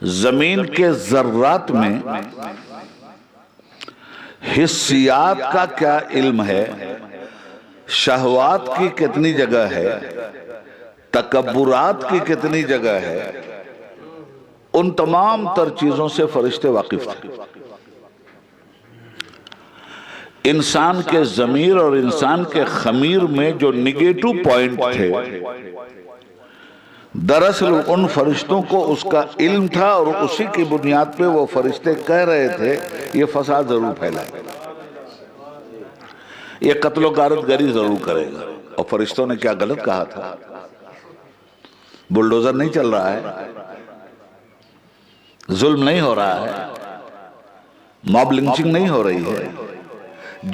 زمین کے ذرات میں حسیات کا کیا علم ہے، شہوات کی کتنی جگہ ہے، تکبرات کی کتنی جگہ ہے، ان تمام تر چیزوں سے فرشتے واقف تھے۔ انسان کے ضمیر اور انسان کے خمیر میں جو نگیٹو پوائنٹ تھے، دراصل ان فرشتوں کو اس کا علم تھا، اور اسی کی بنیاد پہ وہ فرشتے کہہ رہے تھے یہ فساد ضرور پھیلائے گا، یہ قتل و غارت گری ضرور کرے گا۔ اور فرشتوں نے کیا غلط کہا تھا؟ بلڈوزر نہیں چل رہا ہے، ظلم نہیں ہو رہا ہے، موب لنچنگ نہیں ہو رہی ہے،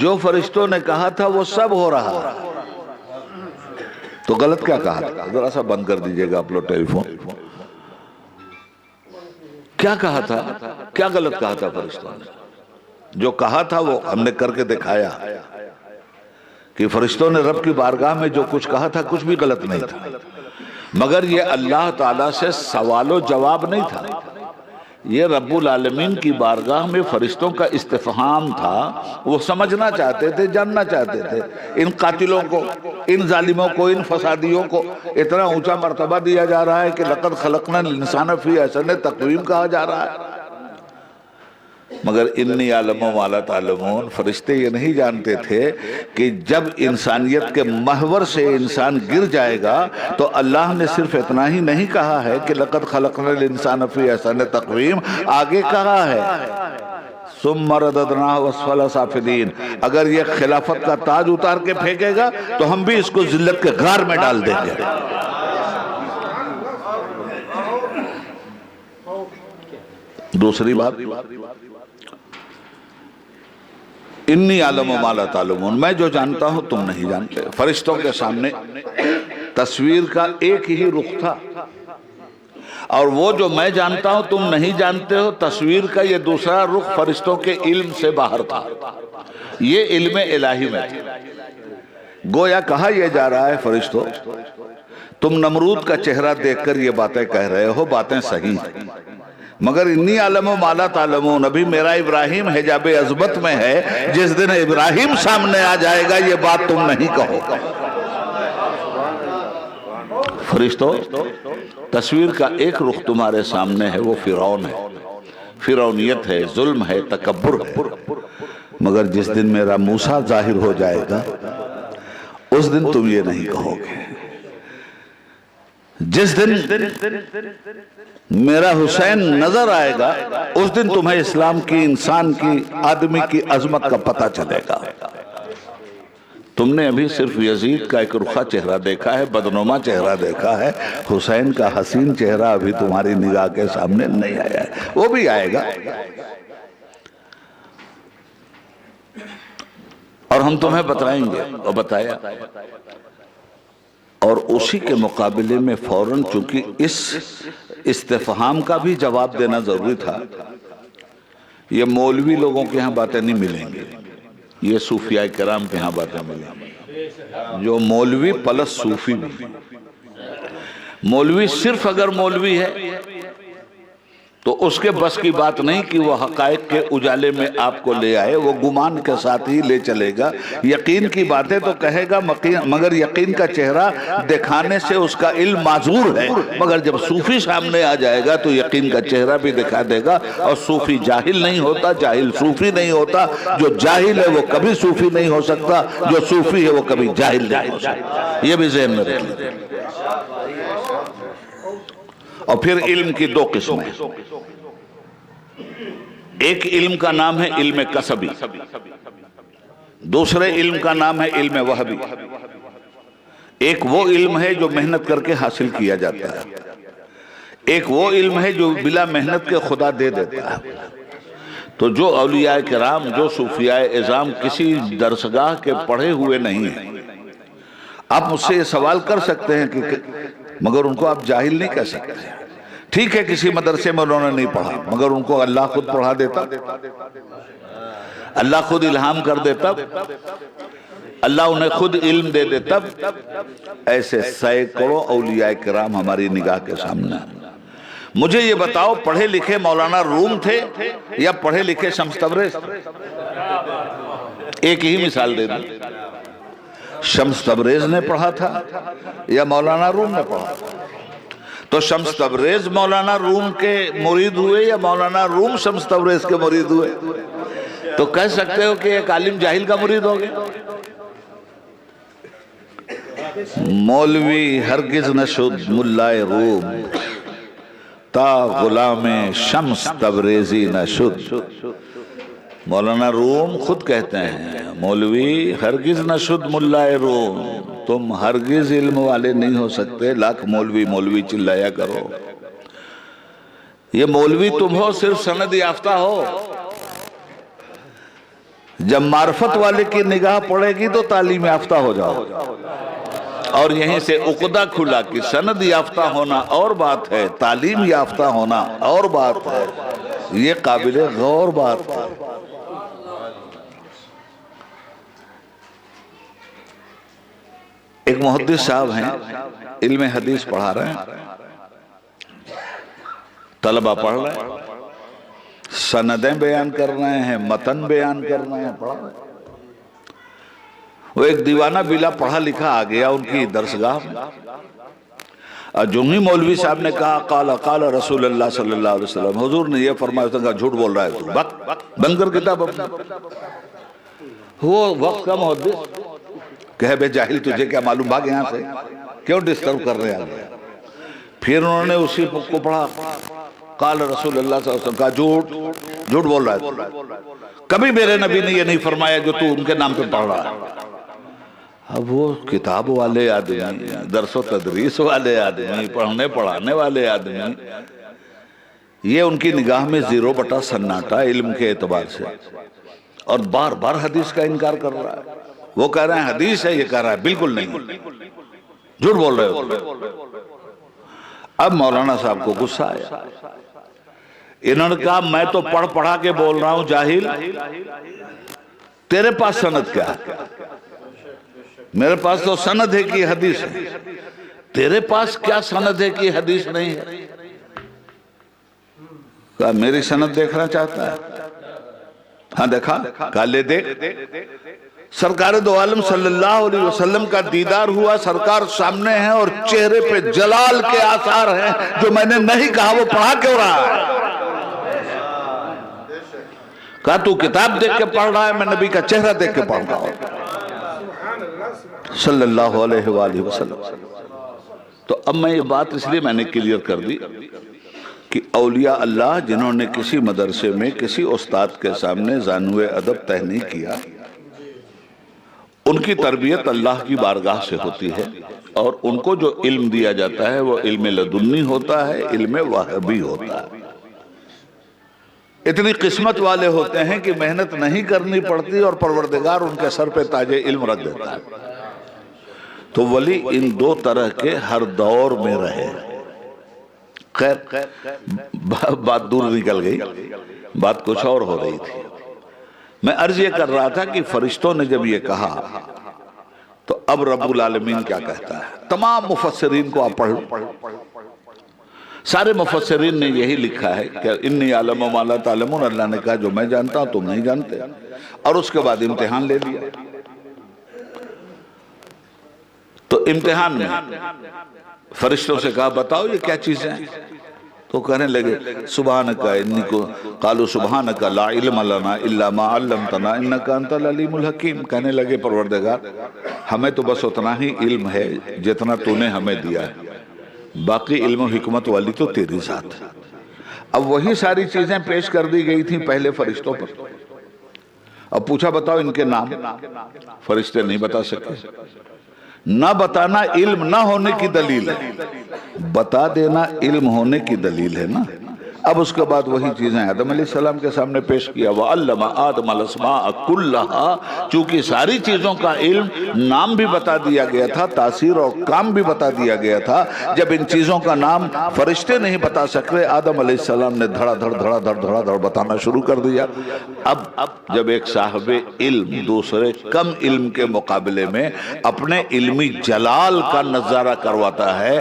جو فرشتوں نے کہا تھا وہ سب ہو رہا ہے۔ تو غلط کیا کہا تھا؟ ذرا سا بند کر دیجئے گا آپ لوگ ٹیلی فون۔ کیا کہا تھا؟ کیا غلط کہا تھا فرشتوں نے؟ جو کہا تھا وہ ہم نے کر کے دکھایا کہ فرشتوں نے رب کی بارگاہ میں جو کچھ کہا تھا کچھ بھی غلط نہیں تھا، مگر یہ اللہ تعالیٰ سے سوال و جواب نہیں تھا، یہ رب العالمین کی بارگاہ میں فرشتوں کا استفہام تھا۔ وہ سمجھنا چاہتے تھے، جاننا چاہتے تھے ان قاتلوں کو، ان ظالموں کو، ان فسادیوں کو اتنا اونچا مرتبہ دیا جا رہا ہے کہ لقد خلقنا الانسان فی احسن تقویم کہا جا رہا ہے، مگر انی اعلم ما لا تعلمون، فرشتے یہ نہیں جانتے تھے کہ جب انسانیت کے محور سے انسان گر جائے گا تو اللہ نے صرف اتنا ہی نہیں کہا ہے کہ لقد خلقنا الانسان فی احسن تقویم، آگے کہا ہے ثم رددناہ اسفل سافلین، اگر یہ خلافت کا تاج اتار کے پھینکے گا تو ہم بھی اس کو ذلت کے غار میں ڈال دیں گے۔ دوسری بات، انی اعلم ما لا تعلمون، میں جو جانتا ہوں تم نہیں جانتے۔ فرشتوں کے سامنے تصویر کا ایک ہی رخ تھا، اور وہ جو میں جانتا ہوں تم نہیں جانتے ہو، تصویر کا یہ دوسرا رخ فرشتوں کے علم سے باہر تھا، یہ علم الہی میں تھا۔ گویا کہا یہ جا رہا ہے فرشتوں، تم نمرود کا چہرہ دیکھ کر یہ باتیں کہہ رہے ہو، باتیں صحیح ہیں، مگر انی اعلم ما لا تعلمون، ابھی میرا ابراہیم حجاب عظمت میں ہے، جس دن ابراہیم سامنے آ جائے گا یہ بات تم نہیں کہو گا۔ فرشتوں، تصویر کا ایک رخ تمہارے سامنے ہے، وہ فرعون ہے، فرعونیت ہے، ظلم ہے، تکبر ہے، مگر جس دن میرا موسیٰ ظاہر ہو جائے گا اس دن تم یہ نہیں کہو گے۔ جس دن میرا حسین نظر آئے گا اس دن تمہیں اسلام کی، انسان کی، آدمی کی عظمت کا پتہ چلے گا۔ تم نے ابھی صرف یزید کا ایک رخا چہرہ دیکھا ہے، بدنما چہرہ دیکھا ہے، حسین کا حسین چہرہ ابھی تمہاری نگاہ کے سامنے نہیں آیا ہے، وہ بھی آئے گا، اور ہم تمہیں بتائیں گے، اور بتایا۔ اور اسی کے مقابلے میں فوراً، چونکہ اس استفہام کا بھی جواب دینا ضروری تھا، یہ مولوی لوگوں کے ہاں باتیں نہیں ملیں گی، یہ صوفیاء کرام کے ہاں باتیں ملیں گی، جو مولوی پلس صوفی بھی۔ مولوی صرف اگر مولوی ہے تو اس کے بس کی بات نہیں کہ وہ حقائق کے اجالے میں آپ کو لے آئے، وہ گمان کے ساتھ ہی لے چلے گا، یقین کی باتیں تو کہے گا، مگر یقین کا چہرہ دکھانے سے اس کا علم معذور ہے، مگر جب صوفی سامنے آ جائے گا تو یقین کا چہرہ بھی دکھا دے گا۔ اور صوفی جاہل نہیں ہوتا، جاہل صوفی نہیں ہوتا، جو جاہل ہے وہ کبھی صوفی نہیں ہو سکتا، جو صوفی ہے وہ کبھی جاہل نہیں ہو سکتا، یہ بھی ذہن میں رکھ لیجیے۔ اور پھر علم کی دو قسمیں، ایک علم کا نام ہے علم کسبی، دوسرے علم کا نام ہے علم وہبی۔ ایک وہ علم ہے جو محنت کر کے حاصل کیا جاتا ہے، ایک وہ علم ہے جو بلا محنت کے خدا دے دیتا ہے۔ تو جو اولیاء کرام، جو صوفیاء اعظام کسی درسگاہ کے پڑھے ہوئے نہیں ہیں، آپ مجھ سے یہ سوال کر سکتے ہیں کہ مگر ان کو آپ جاہل نہیں کہہ سکتے۔ ٹھیک ہے کسی مدرسے میں انہوں نے نہیں پڑھا، مگر ان کو اللہ خود پڑھا دیتا، اللہ خود الہام کر دیتا، اللہ انہیں خود علم دے دیتا۔ ایسے سینکڑوں اولیاء کرام ہماری نگاہ کے سامنے ہیں، مجھے یہ بتاؤ پڑھے لکھے مولانا روم تھے یا پڑھے لکھے شمس تبریز؟ ایک ہی مثال دے دوں، شمس تبریز نے پڑھا تھا یا مولانا روم نے پڑھا تھا؟ تو شمس تبریز مولانا روم کے مرید ہوئے یا مولانا روم شمس تبریز کے مرید ہوئے؟ تو کہہ سکتے ہو کہ ایک عالم جاہل کا مرید ہو گیا؟ مولوی ہرگز نہ شد ملائے روم، تا غلام شمس تبریزی نہ شد۔ مولانا روم خود کہتے ہیں مولوی ہرگز نہ شد ملائے روم، تم ہرگز علم والے نہیں ہو سکتے، لاکھ مولوی مولوی چلایا کرو۔ یہ مولوی تم ہو صرف سند یافتہ ہو، جب معرفت والے کی نگاہ پڑے گی تو تعلیم یافتہ ہو جاؤ۔ اور یہیں سے عقدہ کھلا کہ سند یافتہ ہونا اور بات ہے، تعلیم یافتہ ہونا اور بات ہے، یہ قابل غور بات ہے۔ ایک محدث صاحب ہیں، علم حدیث پڑھا رہے ہیں، طلبہ پڑھ رہے ہیں، سندیں بیان کر رہے ہیں، متن بیان کر رہے ہیں، پڑھا رہے ہیں۔ وہ ایک دیوانہ بلا پڑھا لکھا آ گیا ان کی درسگاہ میں، جو ہی مولوی صاحب نے کہا قال رسول اللہ صلی اللہ علیہ وسلم، حضور نے یہ فرمایا، اس نے کہا جھوٹ بول رہا ہے تو بند کر کتاب اپنا۔ وہ وقت کا محدث کہے بے جاہل تجھے کیا معلوم، بھاگ یہاں سے، کیوں ڈسٹرب کر رہے ہیں؟ پھر انہوں نے اسی کو پڑھا قال رسول اللہ صلی اللہ علیہ وسلم، کہا جھوٹ بول رہا ہے، کبھی میرے نبی نے یہ نہیں فرمایا جو تو ان کے نام پہ پڑھ رہا ہے۔ اب وہ کتاب والے آدمی، درس و تدریس والے آدمی، پڑھنے پڑھانے والے آدمی، یہ ان کی نگاہ میں 0/سناٹا علم کے اعتبار سے، اور بار بار حدیث کا انکار کر رہا ہے۔ وہ کہہ رہے ہیں حدیث ہے، یہ کہہ رہا ہے بالکل نہیں، جھوٹ بول رہے ہو۔ اب مولانا صاحب کو غصہ آیا، انہوں نے کہا میں تو پڑھ پڑھا کے بول رہا ہوں جاہل، تیرے پاس سند کیا ہے؟ میرے پاس تو سند ہے کہ حدیث ہے، تیرے پاس کیا سند ہے کہ حدیث نہیں ہے؟ کہا میری سند دیکھنا چاہتا ہے؟ ہاں دیکھا، کہا لے دیکھ۔ سرکار دو عالم صلی اللہ علیہ وسلم کا دیدار ہوا، سرکار سامنے ہیں اور چہرے پہ جلال کے آثار ہیں، جو میں نے نہیں کہا وہ پڑھا کیوں رہا ہے؟ کہا تو کتاب دیکھ کے پڑھ رہا ہے، میں نبی کا چہرہ دیکھ کے پڑھ رہا ہوں صلی اللہ علیہ وآلہ وسلم۔ تو اب میں یہ بات اس لیے میں نے کلیئر کر دی کہ اولیاء اللہ جنہوں نے کسی مدرسے میں کسی استاد کے سامنے زانوے ادب طے نہیں کیا، ان کی تربیت اللہ کی بارگاہ سے ہوتی ہے، اور ان کو جو علم دیا جاتا ہے وہ علم لدنی ہوتا ہے، علم وحبی ہوتا ہے۔ اتنی قسمت والے ہوتے ہیں کہ محنت نہیں کرنی پڑتی اور پروردگار ان کے سر پہ تاج علم رکھ دیتا ہے۔ تو ولی ان دو طرح کے ہر دور میں رہے۔ خیر بات دور نکل گئی، بات کچھ اور ہو رہی تھی۔ میں عرض یہ کر رہا تھا کہ فرشتوں نے جب یہ کہا تو اب رب العالمین کیا کہتا ہے؟ تمام مفسرین کو آپ پڑھ، سارے مفسرین نے یہی لکھا ہے کہ انی عالم ما لا تعلمون، اللہ نے کہا جو میں جانتا ہوں تم نہیں جانتے، اور اس کے بعد امتحان لے لیا۔ تو امتحان میں فرشتوں سے کہا بتاؤ یہ کیا چیزیں ہیں؟ تو کہنے لگے سبحانک انی کو قالوا سبحانک لا علم لنا الا ما علمتنا انک انت العلیم الحکیم، کہنے لگے پروردگار ہمیں تو بس اتنا ہی علم ہے جتنا تو نے ہمیں دیا ہے، باقی علم و حکمت والی تو تیری ذات ہے۔ اب وہی ساری چیزیں پیش کر دی گئی تھیں پہلے فرشتوں پر۔ اب پوچھا بتاؤ ان کے نام، فرشتے نہیں بتا سکے۔ نہ بتانا علم نہ ہونے کی دلیل ہے، بتا دینا علم ہونے کی دلیل ہے نا۔ اب اس کے بعد وہی چیزیں آدم علیہ السلام کے سامنے پیش کیا، وَعَلَّمَ آدَمَ الْأَسْمَاءَ كُلَّهَا، چونکہ ساری چیزوں کا علم، نام بھی بتا دیا گیا تھا، تاثیر اور کام بھی بتا دیا گیا تھا۔ جب ان چیزوں کا نام فرشتے نہیں بتا سکتے، آدم علیہ السلام نے دھڑا دھڑ بتانا شروع کر دیا۔ اب جب ایک صاحب علم دوسرے کم علم کے مقابلے میں اپنے علمی جلال کا نظارہ کرواتا ہے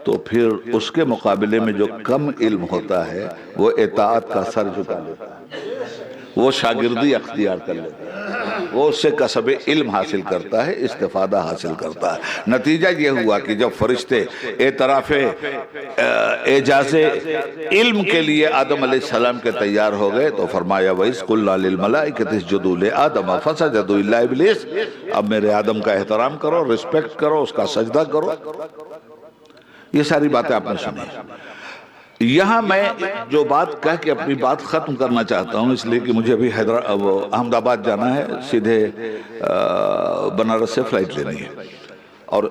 تو پھر اس کے مقابلے میں جو کم علم ہوتا ہے وہ اطاعت کا سر جھکا لیتا ہے، وہ شاگردی اختیار کر لیتا ہے، وہ اس سے کسب علم حاصل کرتا ہے، استفادہ حاصل کرتا ہے۔ نتیجہ یہ ہوا کہ جب فرشتے اعتراف اعجاز علم کے لیے آدم علیہ السلام کے تیار ہو گئے تو فرمایا وَإِذْ قُلْنَا لِلْمَلَائِكَةِ اسْجُدُوا لِآدَمَ فَسَجَدُوا إِلَّا إِبْلِيسَ، اب میرے آدم کا احترام کرو، رسپیکٹ کرو، اس کا سجدہ کرو۔ یہ ساری باتیں آپ نے سنی۔ یہاں میں جو بات کہہ کے اپنی بات ختم کرنا چاہتا ہوں، اس لیے کہ مجھے ابھی احمد آباد جانا ہے، سیدھے بنارس سے فلائٹ لینی ہے، اور